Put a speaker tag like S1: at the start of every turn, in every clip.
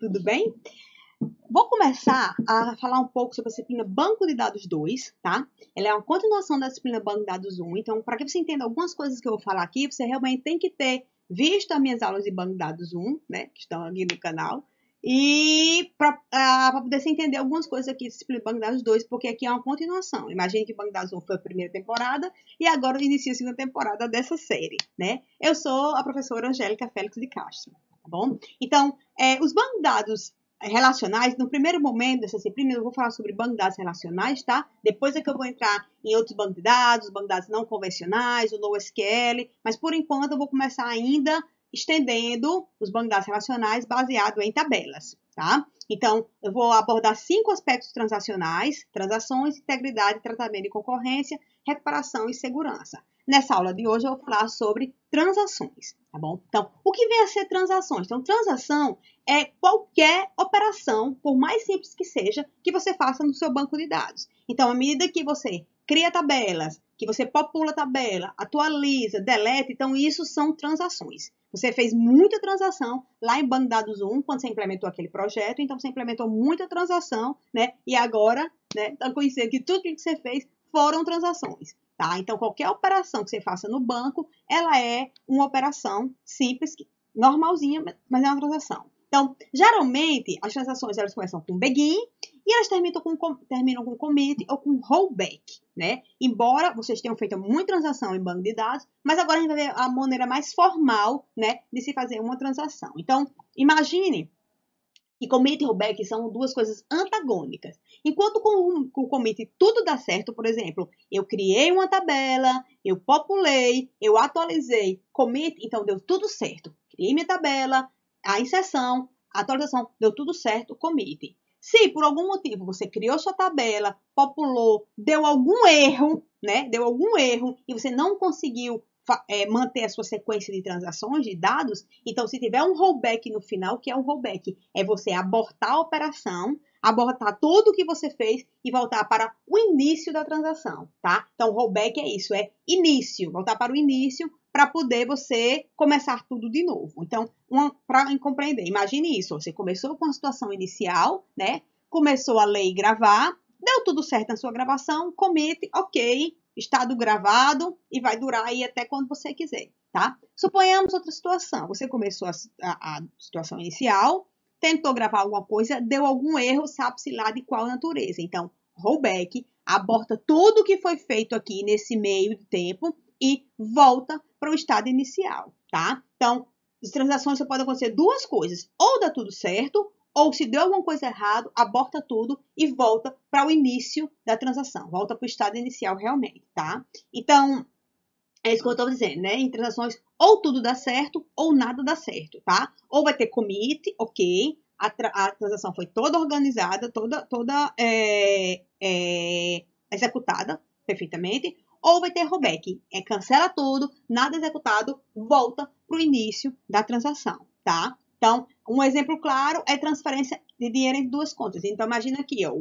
S1: tudo bem? Vou começar a falar um pouco sobre a disciplina Banco de Dados 2, tá? Ela é uma continuação da disciplina Banco de Dados 1, então, para que você entenda algumas coisas que eu vou falar aqui, você realmente tem que ter visto as minhas aulas de Banco de Dados 1, né, que estão aqui no canal, e para poder você entender algumas coisas aqui da disciplina Banco de Dados 2, porque aqui é uma continuação. Imagine que Banco de Dados 1 foi a primeira temporada, e agora inicia a segunda temporada dessa série, né? Eu sou a professora Angélica Félix de Castro, tá bom? Então, os bancos de dados relacionais, no primeiro momento dessa disciplina, eu vou falar sobre banco de dados relacionais, tá? Depois é que eu vou entrar em outros bancos de dados não convencionais, o NoSQL, mas por enquanto eu vou começar ainda estendendo os bancos de dados relacionais baseado em tabelas, tá? Então, eu vou abordar 5 aspectos transacionais: transações, integridade, tratamento de concorrência, reparação e segurança. Nessa aula de hoje eu vou falar sobre transações, tá bom? Então, o que vem a ser transações? Então, transação é qualquer operação, por mais simples que seja, que você faça no seu banco de dados. Então, à medida que você cria tabelas, que você popula tabela, atualiza, deleta, então isso são transações. Você fez muita transação lá em Banco de Dados 1, quando você implementou aquele projeto, então você implementou muita transação, né? E agora, né, está conhecendo que tudo que você fez foram transações. Tá? Então, qualquer operação que você faça no banco, ela é uma operação simples, normalzinha, mas é uma transação. Então, geralmente, as transações elas começam com begin e elas terminam com commit ou com rollback, né? Embora vocês tenham feito muita transação em banco de dados, mas agora a gente vai ver a maneira mais formal, né, de se fazer uma transação. Então, imagine que commit e rollback são duas coisas antagônicas. Enquanto com o commit tudo dá certo, por exemplo, eu criei uma tabela, eu populei, eu atualizei, commit, então deu tudo certo. Criei minha tabela, a inserção, a atualização, deu tudo certo, commit. Se por algum motivo você criou sua tabela, populou, deu algum erro, né? Deu algum erro e você não conseguiu manter a sua sequência de transações, de dados, então se tiver um rollback no final, o que é um rollback? É você abortar a operação, abortar tudo o que você fez e voltar para o início da transação, tá? Então, rollback é isso, é início, voltar para o início para poder você começar tudo de novo. Então, para compreender, imagine isso, você começou com a situação inicial, né? Começou a ler e gravar, deu tudo certo na sua gravação, commit, ok, estado gravado e vai durar aí até quando você quiser, tá? Suponhamos outra situação. Você começou a situação inicial, tentou gravar alguma coisa, deu algum erro, sabe-se lá de qual natureza. Então, rollback, aborta tudo que foi feito aqui nesse meio de tempo e volta para o estado inicial, tá? Então, as transações só podem acontecer duas coisas: ou dá tudo certo, ou se deu alguma coisa errada, aborta tudo e volta para o início da transação. Volta para o estado inicial realmente, tá? Então, é isso que eu estou dizendo, né? Em transações, ou tudo dá certo, ou nada dá certo, tá? Ou vai ter commit, ok, a transação foi toda organizada, toda executada perfeitamente, ou vai ter rollback, cancela tudo, nada executado, volta para o início da transação, tá? Então, um exemplo claro é transferência de dinheiro entre duas contas. Então, imagina aqui, ó,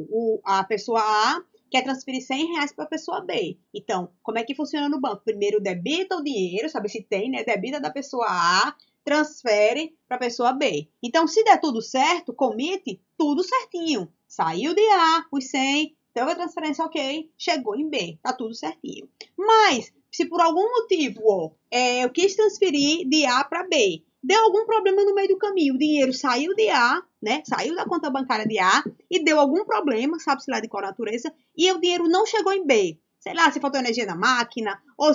S1: a pessoa A quer transferir R$100 para a pessoa B. Então, como é que funciona no banco? Primeiro debita o dinheiro, sabe se tem, né? Debita da pessoa A, transfere para a pessoa B. Então, se der tudo certo, commit, tudo certinho. Saiu de A, os 100, deu a transferência ok, chegou em B, tá tudo certinho. Mas, se por algum motivo, ó, eu quis transferir de A para B, deu algum problema no meio do caminho, o dinheiro saiu de A, né? Saiu da conta bancária de A e deu algum problema, sabe-se lá de qual natureza, e o dinheiro não chegou em B. Sei lá, se faltou energia na máquina, ou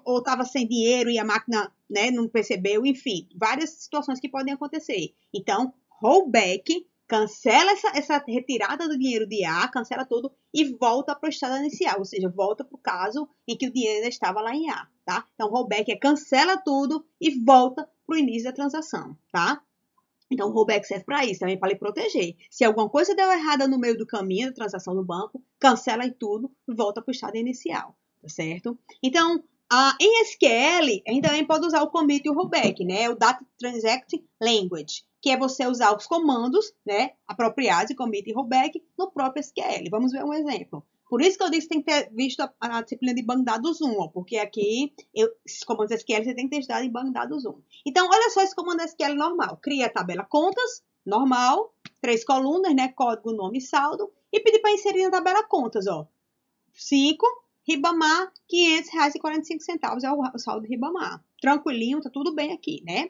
S1: ou estava sem dinheiro e a máquina, né, não percebeu, enfim, várias situações que podem acontecer. Então, rollback, cancela essa retirada do dinheiro de A, cancela tudo e volta para o estado inicial, ou seja, volta para o caso em que o dinheiro ainda estava lá em A, tá? Então, rollback cancela tudo e volta para o início da transação, tá? Então, o rollback serve para isso, também para lhe proteger. Se alguma coisa deu errada no meio do caminho da transação do banco, cancela tudo e volta para o estado inicial, tá certo? Então, em SQL, a gente também pode usar o commit e o rollback, né? O Data Transact Language, que é você usar os comandos, né, apropriados de commit e rollback no próprio SQL. Vamos ver um exemplo. Por isso que eu disse que tem que ter visto a disciplina de banco de dados 1, ó, porque aqui, esses comandos SQL você tem que ter estudado em banco de dados 1. Então, olha só esse comando SQL normal. Cria a tabela contas, normal, 3 colunas, né? Código, nome e saldo. E pedir para inserir na tabela contas, ó. 5, Ribamar, R$500,45 é o saldo do Ribamar. Tranquilinho, tá tudo bem aqui, né?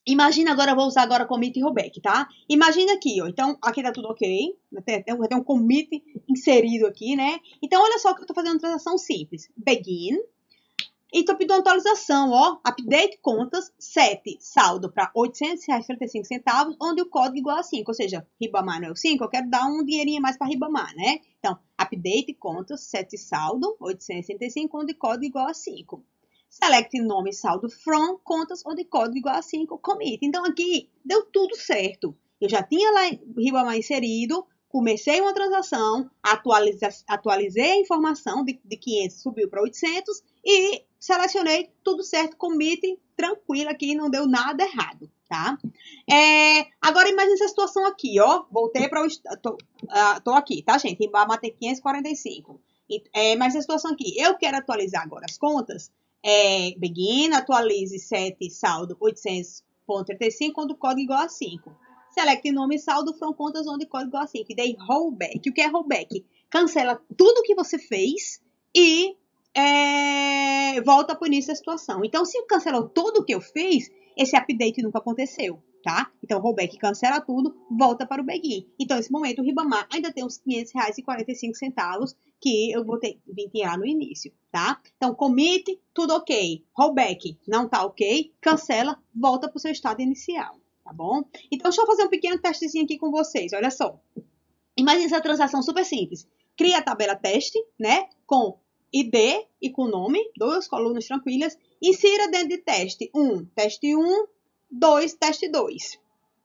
S1: Imagina agora, eu vou usar agora commit e rollback, tá? Imagina aqui, ó. Então, aqui tá tudo ok. Tem um commit inserido aqui, né? Então, olha só que eu tô fazendo uma transação simples. Begin. E tô pedindo uma atualização, ó. Update contas, 7, saldo para R$800,35, onde o código é igual a 5. Ou seja, Ribamar não é o 5, eu quero dar um dinheirinho a mais para Ribamar, né? Então, update contas, 7, saldo, 865, onde código é igual a 5. Select nome saldo from, contas, onde código igual a 5, commit. Então, aqui deu tudo certo. Eu já tinha lá Ribamar inserido, comecei uma transação, atualizei a informação de 500, subiu para 800 e selecionei tudo certo, commit, tranquilo aqui, não deu nada errado, tá? Agora, imagine essa situação aqui, ó. Voltei para o... tô aqui, tá, gente? Ribamar tem 545. Mas essa situação aqui, eu quero atualizar agora as contas. Begin, atualize 7, saldo 800,35, quando o código igual a 5. Select nome e saldo from contas onde código igual a 5. E daí rollback. O que é rollback? Cancela tudo que você fez e volta para o início da situação. Então, se cancelou tudo o que eu fiz, esse update nunca aconteceu, tá? Então, rollback cancela tudo, volta para o begin. Então, nesse momento, o Ribamar ainda tem uns R$500,45 que eu vou ter 20 lá no início, tá? Então, commit, tudo ok. Rollback, não tá ok, cancela, volta para o seu estado inicial, tá bom? Então, deixa eu fazer um pequeno testezinho aqui com vocês, olha só. Imagina essa transação super simples. Cria a tabela teste, né? Com ID e com nome, 2 colunas tranquilas. Insira dentro de teste 1, teste 1, 2, teste 2.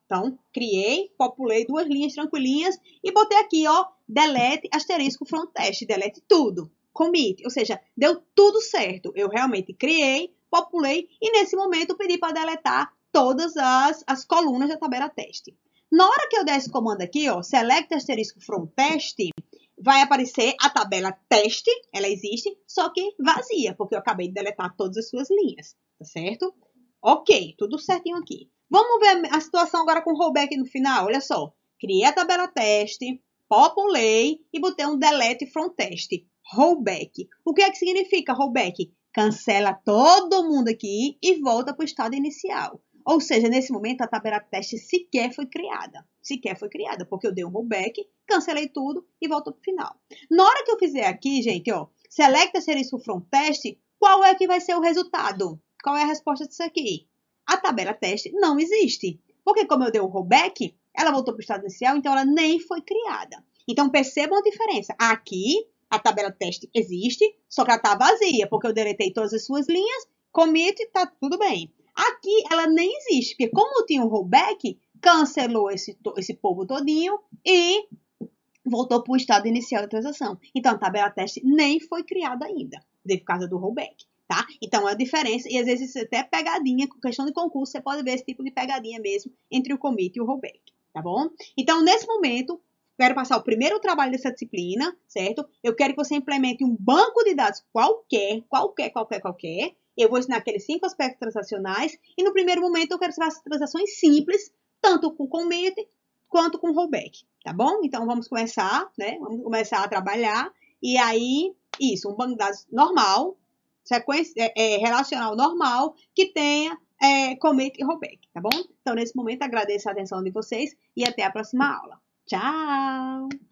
S1: Então, criei, populei 2 linhas tranquilinhas e botei aqui, ó, delete, asterisco, from teste, delete tudo. Commit, ou seja, deu tudo certo. Eu realmente criei, populei e nesse momento pedi para deletar todas as colunas da tabela teste. Na hora que eu der esse comando aqui, ó, select asterisco from teste, vai aparecer a tabela teste, ela existe, só que vazia, porque eu acabei de deletar todas as suas linhas, tá certo? Ok, tudo certinho aqui. Vamos ver a situação agora com o rollback no final, olha só. Criei a tabela teste, populei e botei um delete from teste, rollback. O que é que significa rollback? Cancela todo mundo aqui e volta para o estado inicial. Ou seja, nesse momento a tabela teste sequer foi criada. Sequer foi criada, porque eu dei um rollback, cancelei tudo e volto para o final. Na hora que eu fizer aqui, gente, ó, select asterisco from teste, qual é que vai ser o resultado? Qual é a resposta disso aqui? A tabela teste não existe. Porque como eu dei um rollback, ela voltou para o estado inicial, então ela nem foi criada. Então percebam a diferença. Aqui, a tabela teste existe, só que ela está vazia, porque eu deletei todas as suas linhas, commit, tá tudo bem. Aqui ela nem existe, porque como tinha um rollback, cancelou esse povo todinho e voltou para o estado inicial da transação. Então, a tabela teste nem foi criada ainda, por causa do rollback, tá? Então, é a diferença, e às vezes até pegadinha, com questão de concurso, você pode ver esse tipo de pegadinha mesmo entre o commit e o rollback, tá bom? Então, nesse momento, quero passar o primeiro trabalho dessa disciplina, certo? Eu quero que você implemente um banco de dados qualquer. Eu vou ensinar aqueles 5 aspectos transacionais e no primeiro momento eu quero ensinar as transações simples, tanto com commit quanto com rollback, tá bom? Então vamos começar, né? Vamos começar a trabalhar e aí, isso, um banco de dados normal, sequência relacional normal, que tenha commit e rollback, tá bom? Então nesse momento agradeço a atenção de vocês e até a próxima aula. Tchau!